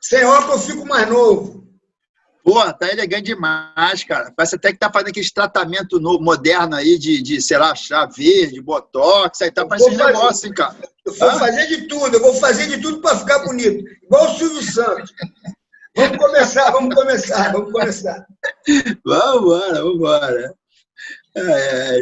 Sem óculos eu fico mais novo. Pô, tá elegante demais, cara. Parece até que tá fazendo aquele tratamento novo, moderno aí sei lá, chá verde, botox, aí tá fazendo esse negócio, hein, cara. Eu vou fazer de tudo, eu vou fazer de tudo para ficar bonito. Igual o Silvio Santos. Vamos começar. Vambora. É.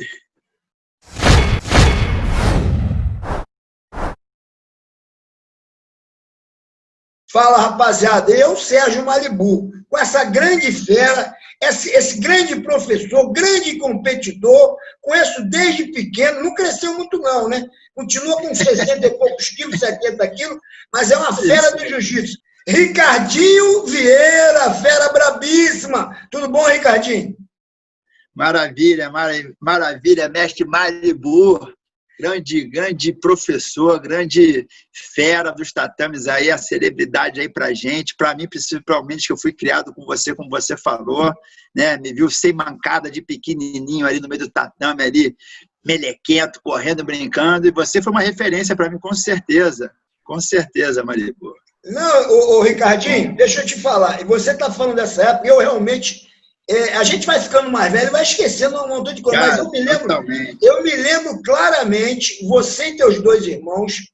Fala, rapaziada. Eu, Sérgio Malibu, com essa grande fera, esse grande professor, grande competidor, conheço desde pequeno, não cresceu muito não, né? Continua com 60 e poucos quilos, 70 quilos, mas é uma fera do jiu-jitsu. Ricardinho Vieira, fera brabíssima. Tudo bom, Ricardinho? Maravilha, mestre Malibu. Grande professor, grande fera dos tatames aí, a celebridade aí pra gente, pra mim principalmente, que eu fui criado com você, como você falou, né, me viu sem mancada de pequenininho ali no meio do tatame ali, melequento, correndo, brincando, e você foi uma referência pra mim, com certeza, Maribu. Não, ô Ricardinho, deixa eu te falar, e você tá falando dessa época, eu realmente... a gente vai ficando mais velho, vai esquecendo um montão de coisa, mas eu me lembro claramente, você e teus dois irmãos,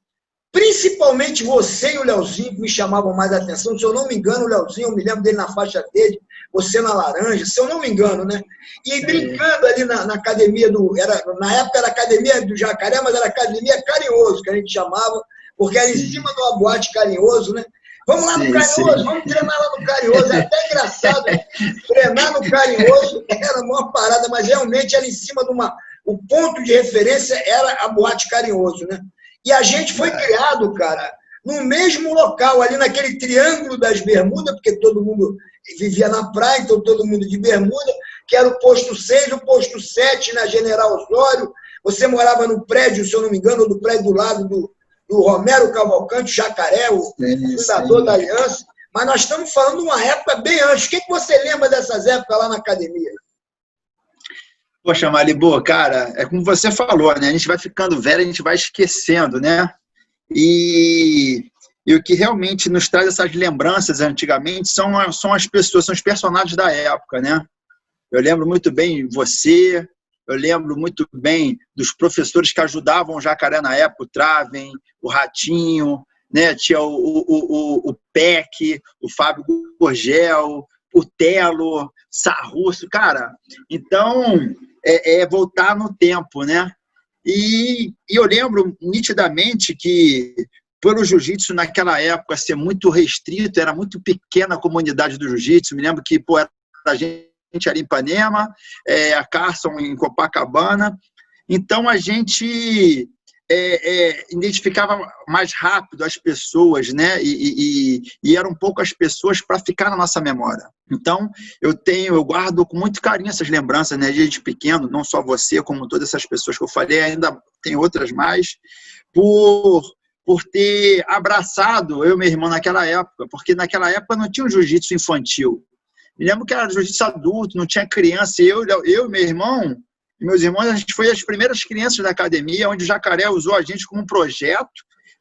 principalmente você e o Leozinho, que me chamavam mais a atenção. Se eu não me engano, o Leozinho, eu me lembro dele na faixa verde, você na laranja, se eu não me engano, né? E brincando ali na academia na época era academia do Jacaré, mas era academia Carinhoso, que a gente chamava, porque era em cima de uma boate Carinhoso, né? Vamos lá no Carinhoso, vamos treinar lá no Carinhoso. É até engraçado, né? Treinar no Carinhoso era uma parada, mas realmente era em cima de o ponto de referência era a boate Carinhoso, né? E a gente foi criado, cara, no mesmo local, ali naquele Triângulo das Bermudas, porque todo mundo vivia na praia, então todo mundo de bermuda, que era o posto 6, o posto 7, na General Osório. Você morava no prédio, se eu não me engano, do prédio do lado do Romero Cavalcante, Jacaré, o fundador da Aliança. Mas nós estamos falando de uma época bem antes. O que você lembra dessas épocas lá na academia? Poxa, Malibu, cara, é como você falou, né? A gente vai ficando velho, a gente vai esquecendo, né? E o que realmente nos traz essas lembranças antigamente são as pessoas, são os personagens da época, né? Eu lembro muito bem você, eu lembro muito bem dos professores que ajudavam o Jacaré na época, o Traven, o Ratinho, né? Tinha o Peck, o Fábio Gorgel, o Telo, Sarrusso, cara. Então, voltar no tempo, né? E eu lembro nitidamente que, pelo jiu-jitsu naquela época ser muito restrito, era muito pequena a comunidade do jiu-jitsu. Me lembro que era a gente ali em Ipanema, a Carson em Copacabana. Então, a gente identificava mais rápido as pessoas, né? E eram poucas pessoas para ficar na nossa memória. Então, eu guardo com muito carinho essas lembranças, né? Desde pequeno, não só você, como todas essas pessoas que eu falei, ainda tem outras mais, por ter abraçado eu e meu irmão naquela época, porque naquela época não tinha um jiu-jitsu infantil. Me lembro que era jiu-jitsu adulto, não tinha criança. Eu e meu irmão, e meus irmãos, a gente foi as primeiras crianças da academia, onde o Jacaré usou a gente como um projeto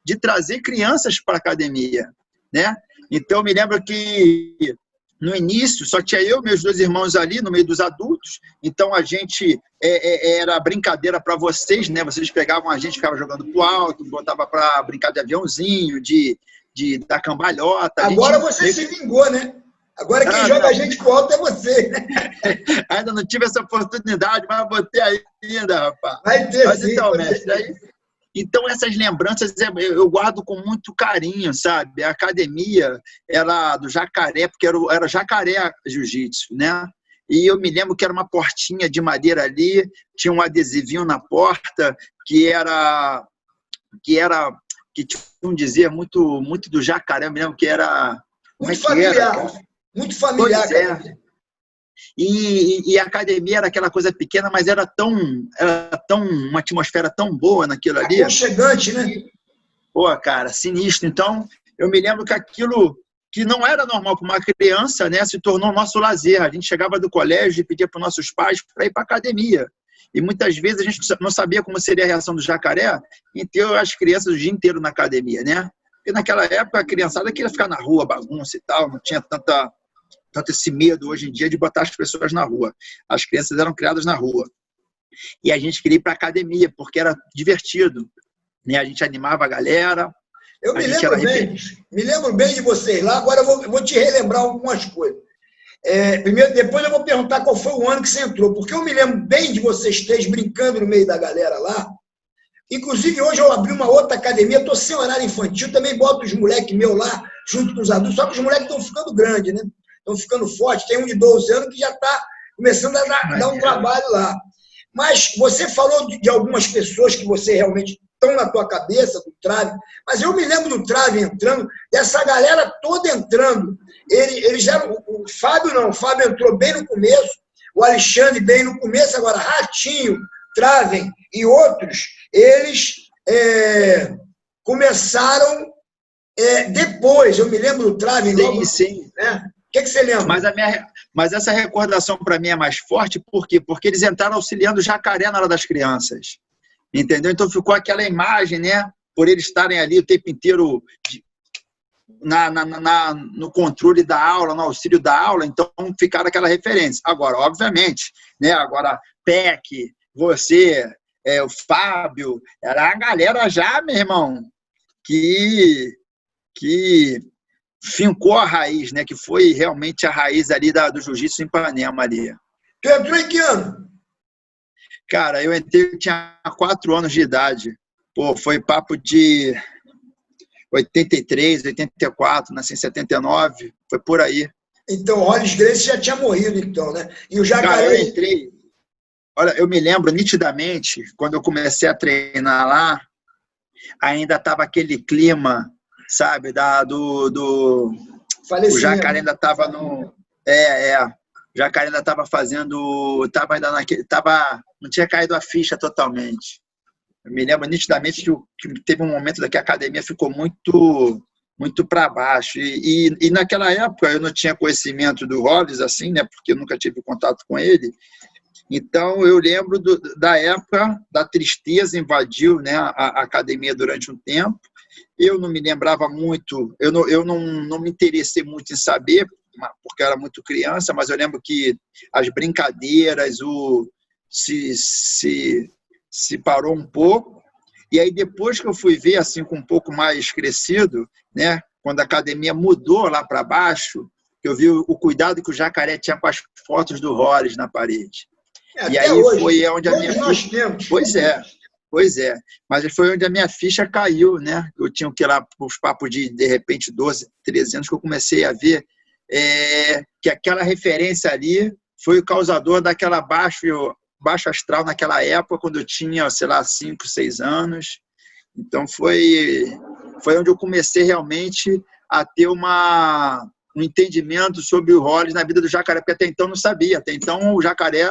de trazer crianças para a academia, né? Então, eu me lembro que no início só tinha eu e meus dois irmãos ali, no meio dos adultos. Então, a gente era brincadeira para vocês, né? Vocês pegavam a gente, ficavam jogando pro alto, botava para brincar de aviãozinho, de dar cambalhota. Agora você se vingou, né? Agora quem joga a gente pro alto é você, né? Ainda não tive essa oportunidade, mas botei ainda, rapaz. Vai ter, mas sim, então, mestre, então essas lembranças eu guardo com muito carinho, sabe? A academia era do Jacaré, porque era Jacaré Jiu-Jitsu, né? E eu me lembro que era uma portinha de madeira ali, tinha um adesivinho na porta que tinha um dizer muito do Jacaré, eu me lembro que era... Muito familiar. Muito familiar. E a academia era aquela coisa pequena, mas era uma atmosfera tão boa naquilo ali. Aconchegante, né? Pô, cara, sinistro. Então, eu me lembro que aquilo que não era normal para uma criança, né, se tornou nosso lazer. A gente chegava do colégio e pedia para os nossos pais para ir para a academia. E muitas vezes a gente não sabia como seria a reação do Jacaré em ter as crianças o dia inteiro na academia, né? Porque naquela época a criançada queria ficar na rua, bagunça e tal, não tinha tanto esse medo hoje em dia de botar as pessoas na rua. As crianças eram criadas na rua. E a gente queria ir para a academia, porque era divertido, né? A gente animava a galera. Eu me lembro bem de vocês lá, agora eu vou te relembrar algumas coisas. Primeiro, depois eu vou perguntar qual foi o ano que você entrou, porque eu me lembro bem de vocês três brincando no meio da galera lá. Inclusive, hoje eu abri uma outra academia, estou sem horário infantil, também boto os moleques meus lá, junto com os adultos, só que os moleques estão ficando grandes, né? Estão ficando fortes. Tem um de 12 anos que já está começando a dar um trabalho lá. Mas você falou de algumas pessoas que você realmente estão na tua cabeça, do Trave, mas eu me lembro do Trave entrando, dessa galera toda entrando. Eles eram, o Fábio não, o Fábio entrou bem no começo, o Alexandre bem no começo, agora Ratinho, Traven e outros, eles começaram depois. Eu me lembro do Traven. Sim. Né? O que você lembra? Mas essa recordação para mim é mais forte, por quê? Porque eles entraram auxiliando o Jacaré na hora das crianças. Entendeu? Então ficou aquela imagem, né? Por eles estarem ali o tempo inteiro no controle da aula, no auxílio da aula, então ficaram aquela referência. Agora, obviamente, né? Agora, PEC, você, o Fábio, era a galera já, meu irmão, que fincou a raiz, né? Que foi realmente a raiz ali do jiu-jitsu em Ipanema ali. Tu entrou em que ano? Cara, eu entrei, eu tinha 4 anos de idade. Pô, foi papo de 83, 84, nasci em 79, foi por aí. Então, o Hollis Gracie já tinha morrido, então, né? E o Jacaré... Cara, eu entrei... Olha, eu me lembro nitidamente, quando eu comecei a treinar lá, ainda estava aquele clima, sabe, o Jacaré ainda estava no... O Jacaré ainda estava fazendo... não tinha caído a ficha totalmente. Eu me lembro nitidamente que teve um momento que a academia ficou muito para baixo. E naquela época eu não tinha conhecimento do Hollis, assim, né? Porque eu nunca tive contato com ele. Então eu lembro da época da tristeza invadiu, né, a academia durante um tempo. Eu não me lembrava muito, eu não me interessei muito em saber, porque eu era muito criança, mas eu lembro que as brincadeiras, se parou um pouco, e aí depois que eu fui ver, assim, com um pouco mais crescido, né, quando a academia mudou lá para baixo, eu vi o cuidado que o Jacaré tinha com as fotos do Hollis na parede. E aí hoje, foi onde a minha ficha... Pois é, mas foi onde a minha ficha caiu, né? Eu tinha que ir lá os papos de repente, 12, 13 anos, que eu comecei a ver que aquela referência ali foi o causador daquela baixo astral naquela época, quando eu tinha, sei lá, 5, 6 anos. Então foi onde eu comecei realmente a ter um entendimento sobre o Hollis na vida do Jacaré, porque até então não sabia. Até então o Jacaré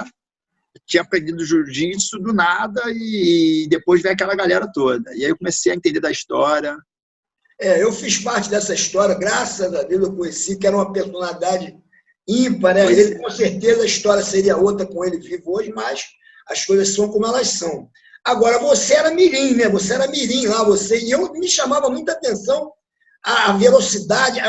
tinha aprendido jiu-jitsu do nada e depois veio aquela galera toda. E aí eu comecei a entender da história. Eu fiz parte dessa história, graças a Deus eu conheci, que era uma personalidade ímpar, né? Ele, com certeza a história seria outra com ele vivo hoje, mas as coisas são como elas são. Agora, você era mirim, né? Você era mirim lá, e eu me chamava muita atenção a velocidade,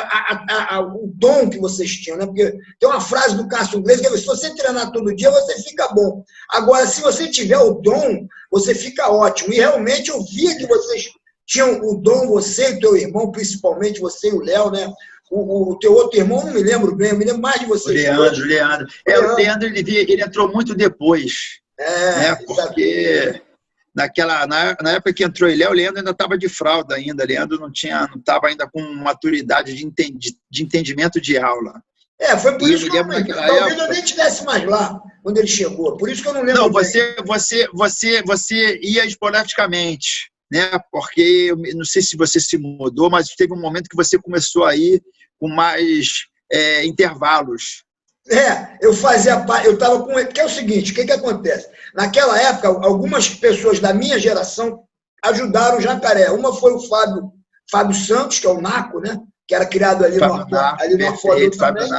o dom que vocês tinham, né? Porque tem uma frase do Cássio Inglês que é: se você treinar todo dia, você fica bom. Agora, se você tiver o dom, você fica ótimo. E realmente eu via que vocês tinham o dom, você e o teu irmão, principalmente você e o Léo, né? O teu outro irmão, não me lembro bem, eu me lembro mais de vocês. O Leandro. O Leandro, ele entrou muito depois. Né? Porque na época que entrou ele, o Leandro ainda estava de fralda ainda. O Leandro não estava ainda com maturidade de entendimento de aula. Foi por isso que talvez eu nem estivesse mais lá quando ele chegou. Por isso que eu não lembro. Não, você ia esporadicamente, né? Porque eu não sei se você se mudou, mas teve um momento que você começou a ir com mais intervalos. Eu fazia parte, eu estava com ele, que é o seguinte, o que acontece? Naquela época, algumas pessoas da minha geração ajudaram o Jacaré. Uma foi o Fábio Santos, que é o Naco, né? Que era criado ali no Afogados também.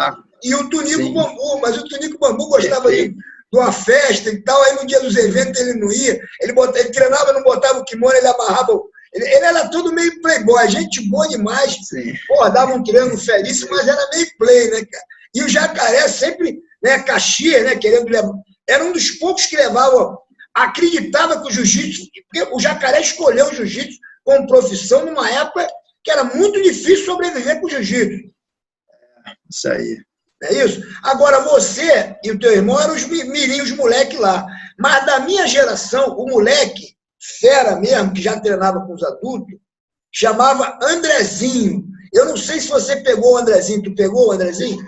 E o Tunico Bambu, mas o Tunico Bambu gostava de uma festa e tal, aí no dia dos eventos ele não ia, ele treinava, não botava o kimono, ele Ele era todo meio playboy, gente boa demais. Sim. Pô, dava um treino feliz, mas era meio play, né, cara? E o Jacaré sempre, né, Caxias, né, querendo levar. Era um dos poucos que levava, acreditava que o jiu-jitsu, porque o Jacaré escolheu o jiu-jitsu como profissão numa época que era muito difícil sobreviver com o jiu-jitsu. Isso aí. É isso? Agora, você e o teu irmão eram os mirinhos, os moleques lá. Mas da minha geração, o moleque, fera mesmo, que já treinava com os adultos, chamava Andrezinho. Eu não sei se você pegou o Andrezinho. Tu pegou o Andrezinho?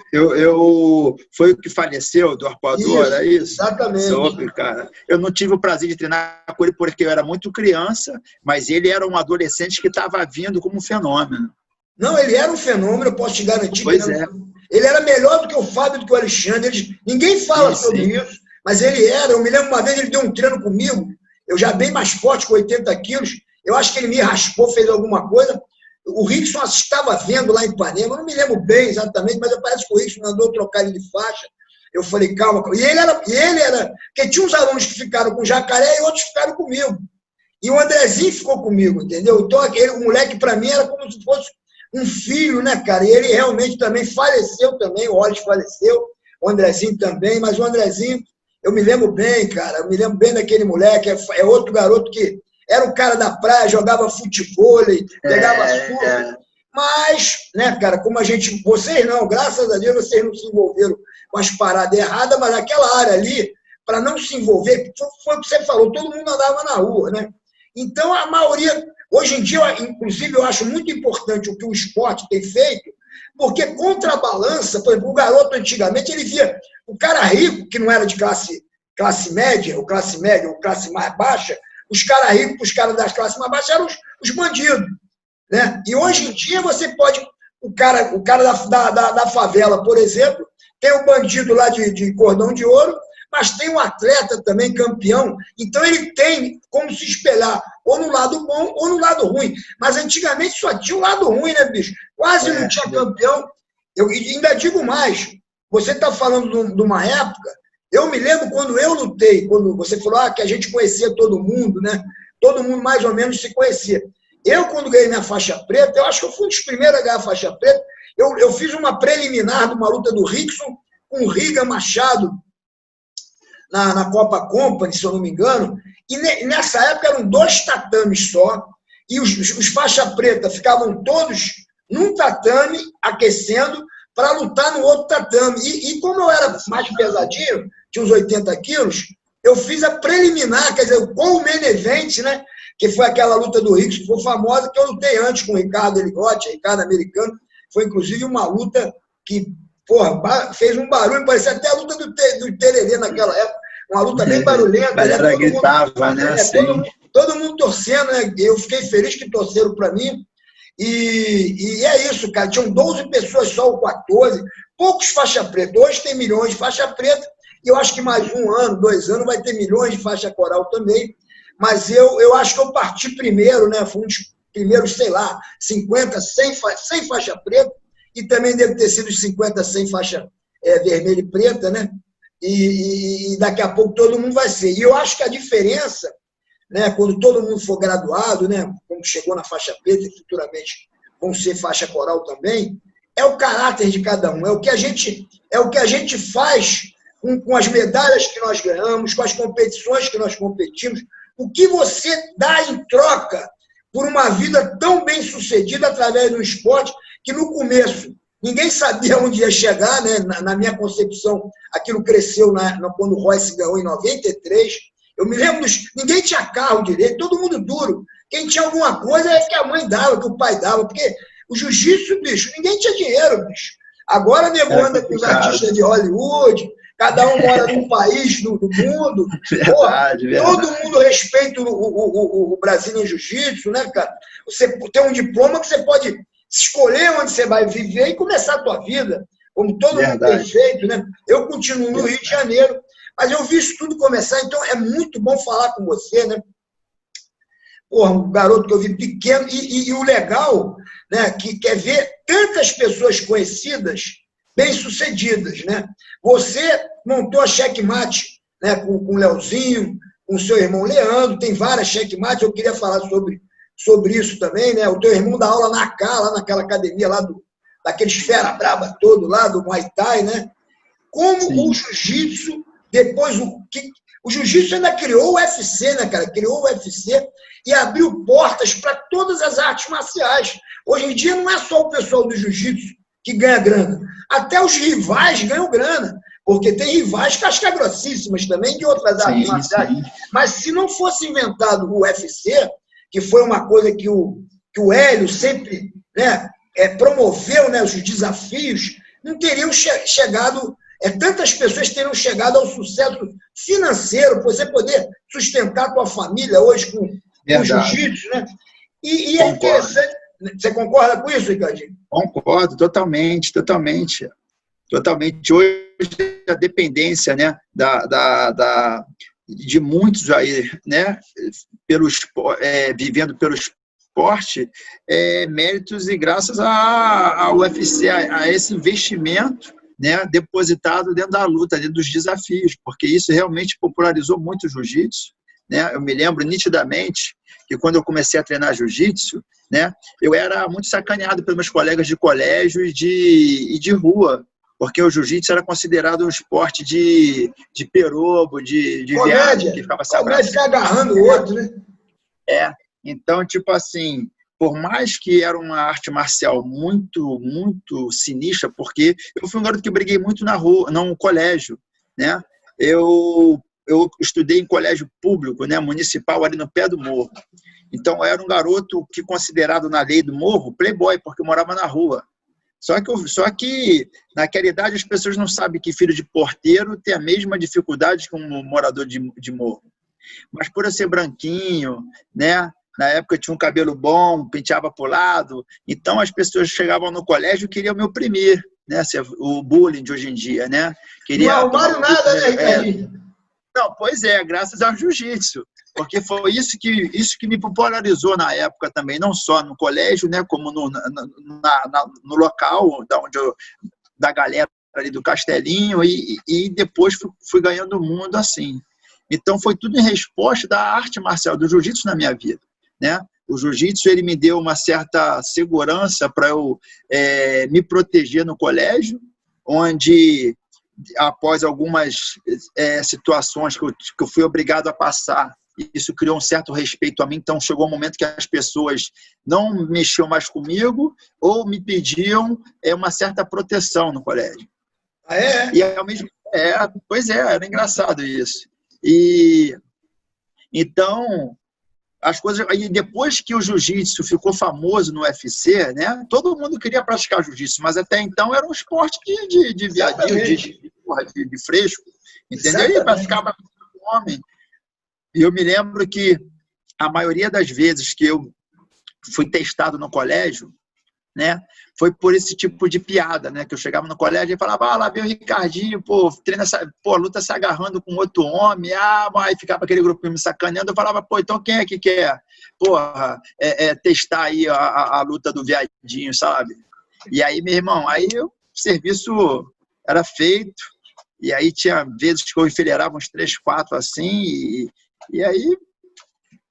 Foi o que faleceu do arpoador, é isso? Exatamente. Soube, cara. Eu não tive o prazer de treinar com ele porque eu era muito criança, mas ele era um adolescente que estava vindo como um fenômeno. Não, ele era um fenômeno, eu posso te garantir. Pois é. Ele era melhor do que o Fábio, do que o Alexandre. Ninguém fala sobre isso, mas ele era. Eu me lembro uma vez ele deu um treino comigo, eu já bem mais forte, com 80 quilos. Eu acho que ele me raspou, fez alguma coisa. O Rickson estava vendo lá em Ipanema, eu não me lembro bem exatamente, mas parece que o Rickson mandou trocar ele de faixa. Eu falei, calma. E ele era. Porque tinha uns alunos que ficaram com o Jacaré e outros ficaram comigo. E o Andrezinho ficou comigo, entendeu? Então, o moleque, para mim, era como se fosse um filho, né, cara? E ele realmente também faleceu também, o Ollis faleceu, o Andrezinho também, mas o Andrezinho, eu me lembro bem, cara, eu me lembro bem daquele moleque, é outro garoto que era o cara da praia, jogava futebol, pegava surf, mas, né, cara, como vocês não, graças a Deus, vocês não se envolveram com as paradas erradas, mas aquela área ali, para não se envolver, foi o que você falou, todo mundo andava na rua, né? Então, a maioria, hoje em dia, inclusive, eu acho muito importante o que o esporte tem feito, porque contrabalança, por exemplo, o garoto antigamente, ele via o cara rico, que não era de classe média, ou classe mais baixa, os caras ricos, os caras das classes mais baixas eram os bandidos, né? E hoje em dia você pode, o cara da favela, por exemplo, tem o bandido lá de cordão de ouro, mas tem um atleta também campeão, então ele tem como se espelhar ou no lado bom ou no lado ruim. Mas antigamente só tinha o lado ruim, né, bicho? Quase não tinha campeão. Eu ainda digo mais, você está falando de uma época, eu me lembro quando eu lutei, quando você falou que a gente conhecia todo mundo, né? Todo mundo mais ou menos se conhecia. Eu, quando ganhei minha faixa preta, eu acho que eu fui um dos primeiros a ganhar a faixa preta, eu fiz uma preliminar de uma luta do Rickson com o Riga Machado, na Copa Company, se eu não me engano, e nessa época eram 2 tatames só, e os faixa preta ficavam todos num tatame, aquecendo, para lutar no outro tatame. E como eu era mais pesadinho, tinha uns 80 quilos, eu fiz a preliminar, quer dizer, com o main event, né, que foi aquela luta do Rickson, que foi famosa, que eu lutei antes com o Ricardo Eligotti, Ricardo americano, foi inclusive uma luta que, porra, fez um barulho, parecia até a luta do Tererê naquela época, uma luta bem barulhenta. A galera gritava, né? Todo mundo torcendo, né? Eu fiquei feliz que torceram para mim. E é isso, cara. Tinham 12 pessoas só, ou 14, poucos faixa preta. Hoje tem milhões de faixa preta, e eu acho que mais 1 ano, 2 anos, vai ter milhões de faixa coral também. Mas eu acho que eu parti primeiro, né? Fui um dos primeiros, sei lá, 50, 100 faixa preta, e também deve ter sido 50, 100 faixa vermelha e preta, né? E daqui a pouco todo mundo vai ser. E eu acho que a diferença, né, quando todo mundo for graduado, né, como chegou na faixa preta e futuramente vão ser faixa coral também, é o caráter de cada um, é o que a gente faz com as medalhas que nós ganhamos, com as competições que nós competimos, o que você dá em troca por uma vida tão bem sucedida através do esporte, que no começo ninguém sabia onde ia chegar, né? Na minha concepção, aquilo cresceu quando o Royce ganhou em 93. Eu me lembro, ninguém tinha carro direito, todo mundo duro. Quem tinha alguma coisa é que a mãe dava, que o pai dava, porque o jiu-jitsu, bicho, ninguém tinha dinheiro, bicho. Agora nego anda com os artistas de Hollywood, cada um mora num país do mundo. Verdade. Todo mundo respeita o Brasil em jiu-jitsu, né, cara? Você tem um diploma que você pode escolher onde você vai viver e começar a tua vida, como todo mundo tem feito, né? Eu continuo no Rio de Janeiro, mas eu vi isso tudo começar, então é muito bom falar com você, né? Porra, um garoto que eu vi pequeno, e o legal, né, que quer ver tantas pessoas conhecidas, bem-sucedidas, né? Você montou a Checkmate, né, com o Leozinho, com o seu irmão Leandro, tem várias checkmates, eu queria falar sobre sobre isso também, né? O teu irmão dá aula na CA, lá naquela academia lá daqueles fera braba todo lá, do Muay Thai, né? Como Sim. O jiu-jitsu, depois o jiu-jitsu ainda criou o UFC, né, cara? Criou o UFC e abriu portas para todas as artes marciais. Hoje em dia não é só o pessoal do jiu-jitsu que ganha grana. Até os rivais ganham grana. Porque tem rivais casca-grossíssimas também de outras artes marciais. Sim. Mas se não fosse inventado o UFC, que foi uma coisa que o Hélio sempre, né, promoveu, né, os desafios, não teriam chegado, tantas pessoas teriam chegado ao sucesso financeiro, você poder sustentar a tua família hoje com o jiu-jitsu, né? E é interessante. Você concorda com isso, Ricardinho? Concordo, totalmente. Totalmente. Hoje, a dependência, né, de muitos aí, né, vivendo pelo esporte, méritos e graças ao UFC, a esse investimento, né, depositado dentro da luta, dentro dos desafios, porque isso realmente popularizou muito o jiu-jitsu, né? Eu me lembro nitidamente que quando eu comecei a treinar jiu-jitsu, né, eu era muito sacaneado pelos meus colegas de colégio e de rua, porque o jiu-jitsu era considerado um esporte de perobo, de viado, que ficava se abraçando. Ficar agarrando o outro, né? Então, tipo assim, por mais que era uma arte marcial muito, muito sinistra, porque eu fui um garoto que briguei muito na rua, no colégio, né? Eu estudei em colégio público, né, municipal, ali no pé do morro. Então, eu era um garoto que, considerado na lei do morro, playboy, porque eu morava na rua. Só que naquela idade, as pessoas não sabem que filho de porteiro tem a mesma dificuldade que um morador de morro. Mas por eu ser branquinho, né, na época eu tinha um cabelo bom, penteava para o lado, então as pessoas chegavam no colégio e queriam me oprimir, né, o bullying de hoje em dia, né? Não arrumaram nada, né, Ricardinho? Não, pois graças ao jiu-jitsu, porque foi isso que me popularizou na época também, não só no colégio, né, como no local da galera ali do Castelinho, e depois fui ganhando o mundo assim. Então foi tudo em resposta da arte marcial, do jiu-jitsu na minha vida, né? O jiu-jitsu, ele me deu uma certa segurança para eu me proteger no colégio, onde após algumas situações que eu fui obrigado a passar, isso criou um certo respeito a mim, então chegou um momento que as pessoas não mexiam mais comigo ou me pediam uma certa proteção no colégio. Ah, é? E ao mesmo pois era engraçado isso. E então as coisas, aí depois que o jiu-jitsu ficou famoso no UFC, né, todo mundo queria praticar jiu-jitsu, mas até então era um esporte de viadinho, de fresco, entendeu? E para ficar homem. E eu me lembro que a maioria das vezes que eu fui testado no colégio, né, foi por esse tipo de piada, né, que eu chegava no colégio e falava, lá vem o Ricardinho, luta se agarrando com outro homem, aí ficava aquele grupinho me sacaneando, eu falava, então quem é que quer, testar aí a luta do viadinho, sabe? E aí, meu irmão, aí o serviço era feito, e aí tinha vezes que eu enfileirava uns 3, 4 assim, e aí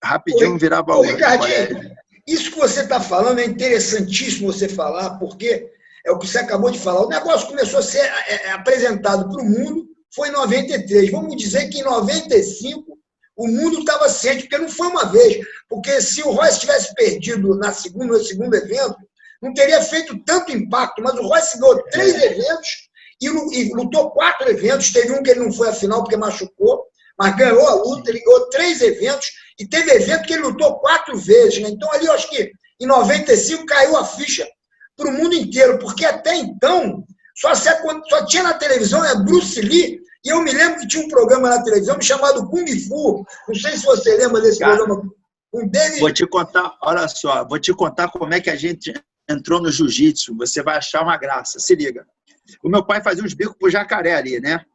rapidinho virava o Ricardinho, isso que você está falando é interessantíssimo você falar, porque é o que você acabou de falar. O negócio começou a ser apresentado para o mundo, foi em 93. Vamos dizer que em 95 o mundo estava ciente, porque não foi uma vez. Porque se o Royce tivesse perdido no segundo evento, não teria feito tanto impacto, mas o Royce ganhou 3 eventos e lutou 4 eventos. Teve um que ele não foi à final porque machucou, mas ganhou a luta, ele ganhou 3 eventos, e teve evento que ele lutou 4 vezes, né? Então, ali, eu acho que em 95 caiu a ficha para o mundo inteiro, porque até então só tinha na televisão Bruce Lee, e eu me lembro que tinha um programa na televisão chamado Kung Fu, não sei se você lembra desse programa. Vou te contar, olha só, como é que a gente entrou no jiu-jitsu, você vai achar uma graça, se liga. O meu pai fazia uns bicos pro jacaré ali, né?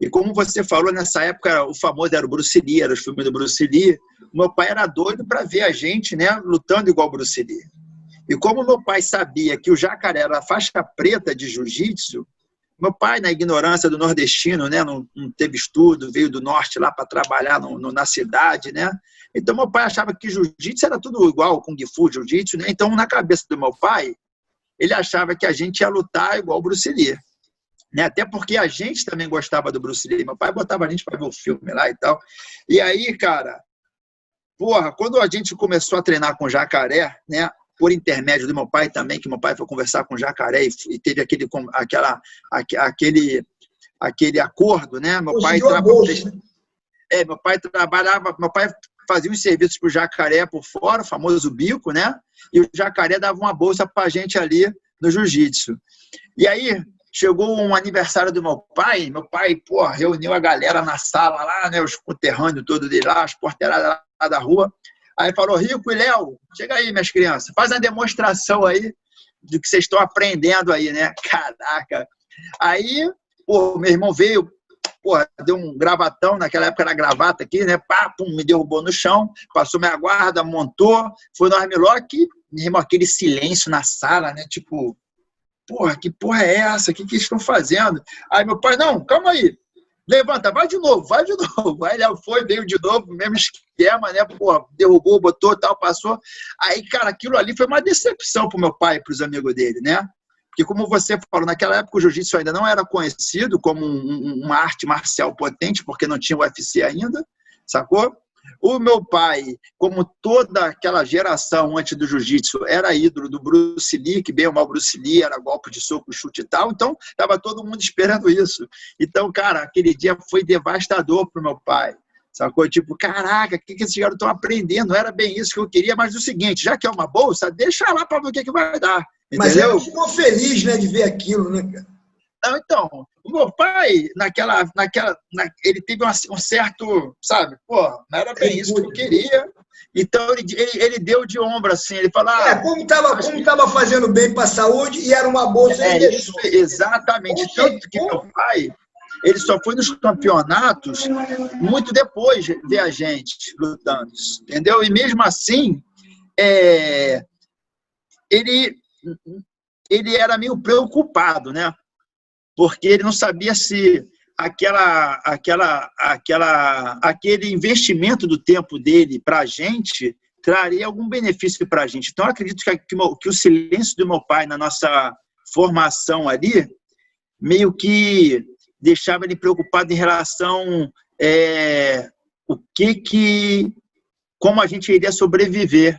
E como você falou, nessa época o famoso era o Bruce Lee, era os filmes do Bruce Lee. O meu pai era doido para ver a gente, né, lutando igual o Bruce Lee. E como meu pai sabia que o jacaré era a faixa preta de jiu-jitsu, meu pai, na ignorância do nordestino, né, não teve estudo, veio do norte lá para trabalhar na cidade, né? Então, meu pai achava que jiu-jitsu era tudo igual, kung fu, jiu-jitsu, né? Então, na cabeça do meu pai, ele achava que a gente ia lutar igual o Bruce Lee, né? Até porque a gente também gostava do Bruce Lee. Meu pai botava a gente para ver o filme lá e tal. E aí, cara, porra, quando a gente começou a treinar com jacaré, né? Por intermédio do meu pai também, que meu pai foi conversar com o jacaré e teve aquele acordo, né? Meu pai trabalhava, meu pai fazia uns serviços para o jacaré por fora, o famoso bico, né? E o jacaré dava uma bolsa para a gente ali no jiu-jitsu. E aí chegou um aniversário do meu pai, pô, reuniu a galera na sala lá, né? Os conterrâneos todos dele lá, as porteiradas lá da rua. Aí falou, Rico e Léo, chega aí, minhas crianças, faz uma demonstração aí do que vocês estão aprendendo aí, né? Caraca! Aí, pô, meu irmão veio, pô, deu um gravatão, naquela época era gravata aqui, né? Pá, pum, me derrubou no chão, passou minha guarda, montou, foi no armlock, meu irmão, aquele silêncio na sala, né? Tipo, porra, que porra é essa? O que eles estão fazendo? Aí meu pai, não, calma aí. Levanta, vai de novo. Aí ele foi, veio de novo, mesmo esquema, né? Pô, derrubou, botou, tal, passou. Aí, cara, aquilo ali foi uma decepção pro meu pai e pros amigos dele, né? Porque, como você falou, naquela época o jiu-jitsu ainda não era conhecido como uma arte marcial potente, porque não tinha o UFC ainda, sacou? O meu pai, como toda aquela geração antes do jiu-jitsu, era ídolo do Bruce Lee, que bem ou mal Bruce Lee, era golpe de soco, chute e tal, então estava todo mundo esperando isso. Então, cara, aquele dia foi devastador para o meu pai, sacou? Tipo, caraca, o que esses garotos estão aprendendo? Não era bem isso que eu queria, mas o seguinte, já que é uma bolsa, deixa lá para ver o que vai dar. Entendeu? Mas ele ficou feliz, né, de ver aquilo, né, cara? Não, então, o meu pai, ele teve um certo, sabe, pô, não era bem isso que eu queria. Então, ele deu de ombro, assim, ele falou... como estava fazendo bem para a saúde e era uma bolsa, ele deixou. Exatamente. Tanto que meu pai, ele só foi nos campeonatos muito depois de ver a gente lutando, entendeu? E mesmo assim, ele era meio preocupado, né? Porque ele não sabia se aquele investimento do tempo dele para a gente traria algum benefício para a gente. Então, eu acredito que o silêncio do meu pai na nossa formação ali meio que deixava ele preocupado em relação como a gente iria sobreviver,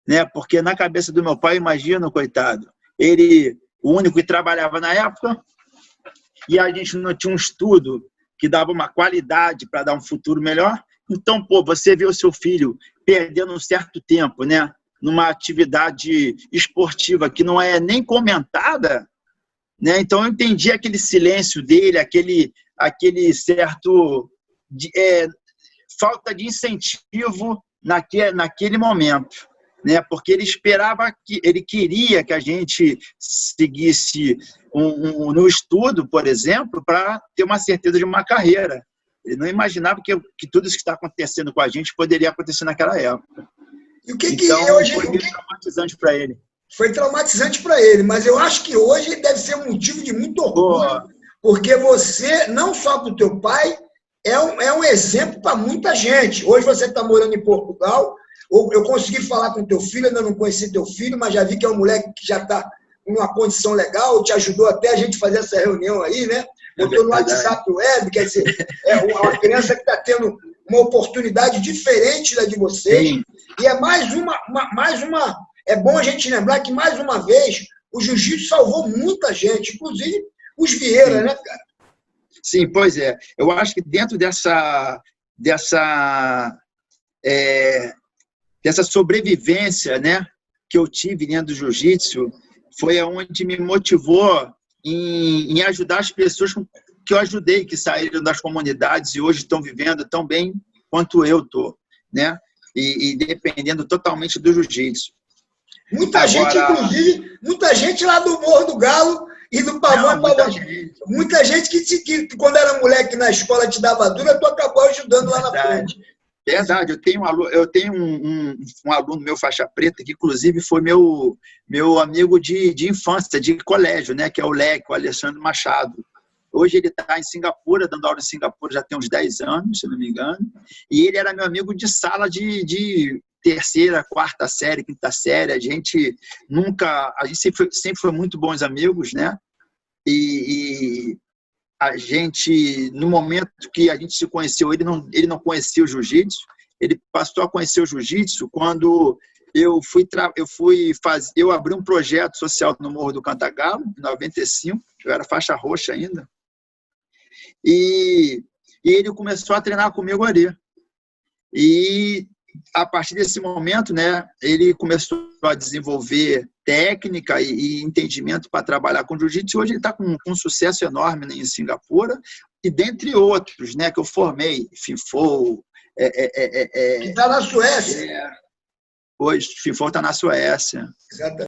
né? Porque na cabeça do meu pai, imagina, coitado, ele, o único que trabalhava na época, e a gente não tinha um estudo que dava uma qualidade para dar um futuro melhor. Então, pô, você vê o seu filho perdendo um certo tempo, né, numa atividade esportiva que não é nem comentada, né? Então, eu entendi aquele silêncio dele, aquele certo falta de incentivo naquele momento, né? Porque ele queria que a gente seguisse no estudo, por exemplo, para ter uma certeza de uma carreira. Ele não imaginava que tudo isso que está acontecendo com a gente poderia acontecer naquela época. E o que hoje foi traumatizante para ele. Foi traumatizante para ele, mas eu acho que hoje deve ser um motivo de muito orgulho, porque você, não só para o teu pai, é um exemplo para muita gente. Hoje você está morando em Portugal. Eu consegui falar com teu filho, ainda não conheci teu filho, mas já vi que é um moleque que já está em uma condição legal, te ajudou até a gente fazer essa reunião aí, né? Botou no WhatsApp web, quer dizer, é uma criança que está tendo uma oportunidade diferente da de vocês. Sim. E é mais uma. É bom a gente lembrar que, mais uma vez, o jiu-jitsu salvou muita gente, inclusive os Vieira, né, cara? Sim, pois é. Eu acho que dentro dessa sobrevivência, né, que eu tive dentro do jiu-jitsu, foi onde me motivou em ajudar as pessoas que eu ajudei, que saíram das comunidades e hoje estão vivendo tão bem quanto eu estou, né? E dependendo totalmente do jiu-jitsu. Gente, inclusive, muita gente lá do Morro do Galo e do Pavão. Muita gente que quando era moleque na escola te dava dura, tu acabou ajudando lá na frente. Verdade, eu tenho um aluno meu faixa preta, que inclusive foi meu amigo de infância, de colégio, né, que é o Leque, o Alessandro Machado. Hoje ele está em Singapura, dando aula em Singapura já tem uns 10 anos, se não me engano. E ele era meu amigo de sala de terceira, quarta série, quinta série. A gente sempre foi muito bons amigos, né? E a gente, no momento que a gente se conheceu, ele não conhecia o jiu-jitsu. Ele passou a conhecer o jiu-jitsu quando eu abri um projeto social no Morro do Cantagalo, em 95, eu era faixa roxa ainda, e ele começou a treinar comigo ali. E a partir desse momento, né, ele começou a desenvolver técnica e entendimento para trabalhar com jiu-jitsu. Hoje ele está com um sucesso enorme, né, em Singapura, e dentre outros, né, que eu formei, FIFO. Que está na Suécia. Hoje, FIFO está na Suécia. Exatamente.